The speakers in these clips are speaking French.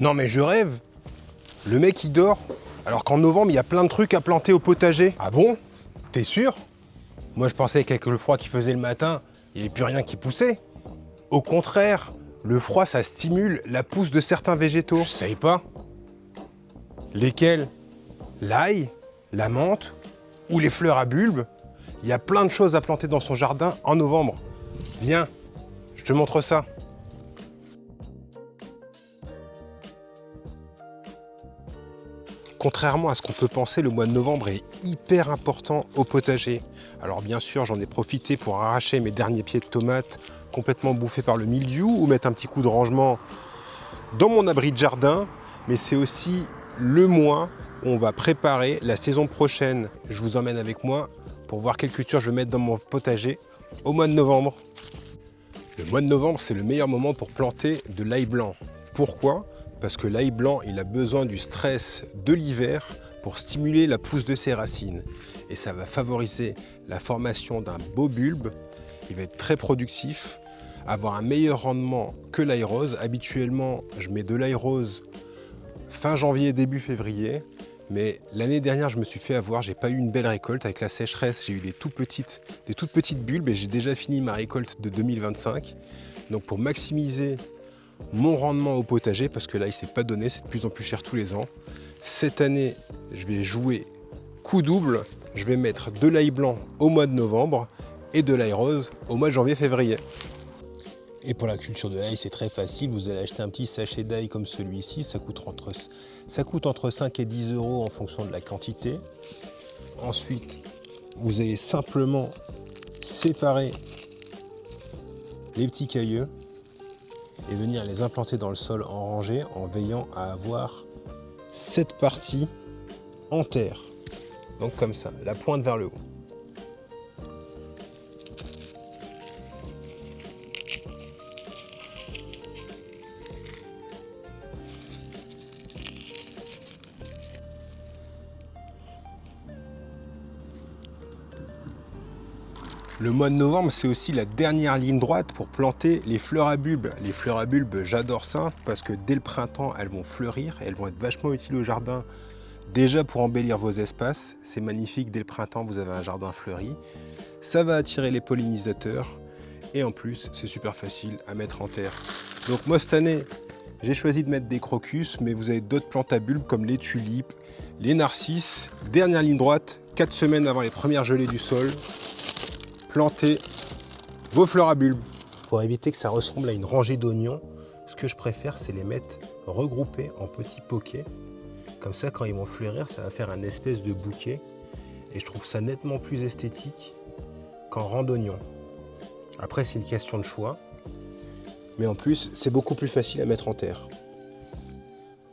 Non mais je rêve. Le mec il dort, alors qu'en novembre il y a plein de trucs à planter au potager. Ah bon? T'es sûr? Moi je pensais qu'avec le froid qu'il faisait le matin, il n'y avait plus rien qui poussait. Au contraire, le froid ça stimule la pousse de certains végétaux. Je savais pas. Lesquels? L'ail, la menthe ou les fleurs à bulbes. Il y a plein de choses à planter dans son jardin en novembre. Viens, je te montre ça. Contrairement à ce qu'on peut penser, le mois de novembre est hyper important au potager. Alors bien sûr, j'en ai profité pour arracher mes derniers pieds de tomates complètement bouffés par le mildiou ou mettre un petit coup de rangement dans mon abri de jardin, mais c'est aussi le mois où on va préparer la saison prochaine. Je vous emmène avec moi pour voir quelle culture je vais mettre dans mon potager au mois de novembre. Le mois de novembre, c'est le meilleur moment pour planter de l'ail blanc. Pourquoi ? Parce que l'ail blanc, il a besoin du stress de l'hiver pour stimuler la pousse de ses racines. Et ça va favoriser la formation d'un beau bulbe. Il va être très productif, avoir un meilleur rendement que l'ail rose. Habituellement, je mets de l'ail rose fin janvier, début février. Mais l'année dernière, je me suis fait avoir, j'ai pas eu une belle récolte. Avec la sécheresse, j'ai eu des toutes petites bulbes et j'ai déjà fini ma récolte de 2025. Donc pour maximiser mon rendement au potager, parce que là il s'est pas donné, c'est de plus en plus cher tous les ans. Cette année, je vais jouer coup double, je vais mettre de l'ail blanc au mois de novembre et de l'ail rose au mois de janvier-février. Et pour la culture de l'ail, c'est très facile, vous allez acheter un petit sachet d'ail comme celui-ci, ça coûte entre 5 et 10 euros en fonction de la quantité. Ensuite, vous allez simplement séparer les petits cailleux et venir les implanter dans le sol en rangée en veillant à avoir cette partie en terre. Donc comme ça, la pointe vers le haut. Le mois de novembre, c'est aussi la dernière ligne droite pour planter les fleurs à bulbes. Les fleurs à bulbes, j'adore ça parce que dès le printemps, elles vont fleurir. Elles vont être vachement utiles au jardin. Déjà pour embellir vos espaces, c'est magnifique. Dès le printemps, vous avez un jardin fleuri. Ça va attirer les pollinisateurs. Et en plus, c'est super facile à mettre en terre. Donc moi, cette année, j'ai choisi de mettre des crocus, mais vous avez d'autres plantes à bulbes comme les tulipes, les narcisses. Dernière ligne droite, 4 semaines avant les premières gelées du sol. Plantez vos fleurs à bulbes. Pour éviter que ça ressemble à une rangée d'oignons, ce que je préfère, c'est les mettre regroupés en petits poquets. Comme ça, quand ils vont fleurir, ça va faire un espèce de bouquet. Et je trouve ça nettement plus esthétique qu'en rang d'oignons. Après, c'est une question de choix. Mais en plus, c'est beaucoup plus facile à mettre en terre.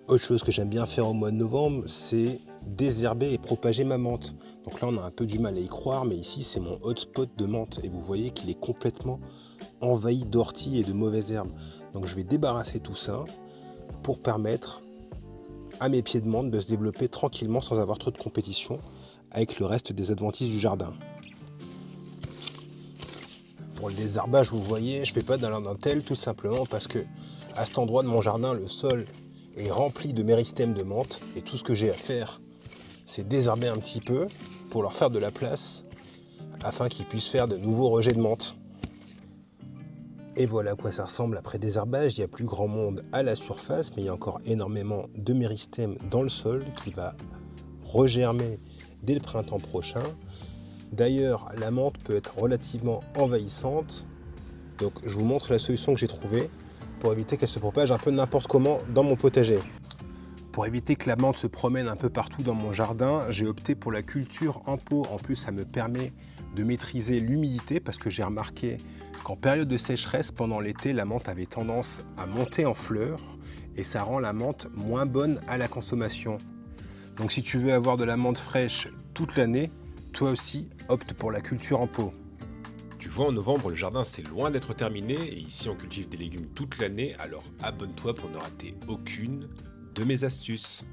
Autre chose que j'aime bien faire au mois de novembre, c'est désherber et propager ma menthe. Donc là, on a un peu du mal à y croire, mais ici, c'est mon hotspot de menthe. Et vous voyez qu'il est complètement envahi d'orties et de mauvaises herbes. Donc je vais débarrasser tout ça pour permettre à mes pieds de menthe de se développer tranquillement sans avoir trop de compétition avec le reste des adventices du jardin. Pour le désherbage, vous voyez, je ne fais pas dans la dentelle tout simplement parce que à cet endroit de mon jardin, le sol est rempli de méristèmes de menthe et tout ce que j'ai à faire, c'est désherber un petit peu pour leur faire de la place afin qu'ils puissent faire de nouveaux rejets de menthe. Et voilà à quoi ça ressemble après désherbage. Il n'y a plus grand monde à la surface, mais il y a encore énormément de méristèmes dans le sol qui va regermer dès le printemps prochain. D'ailleurs, la menthe peut être relativement envahissante. Donc je vous montre la solution que j'ai trouvée pour éviter qu'elle se propage un peu n'importe comment dans mon potager. Pour éviter que la menthe se promène un peu partout dans mon jardin, j'ai opté pour la culture en pot. En plus, ça me permet de maîtriser l'humidité parce que j'ai remarqué qu'en période de sécheresse, pendant l'été, la menthe avait tendance à monter en fleurs et ça rend la menthe moins bonne à la consommation. Donc si tu veux avoir de la menthe fraîche toute l'année, toi aussi, opte pour la culture en pot. Tu vois, en novembre, le jardin c'est loin d'être terminé et ici on cultive des légumes toute l'année, alors abonne-toi pour ne rater aucune de mes astuces.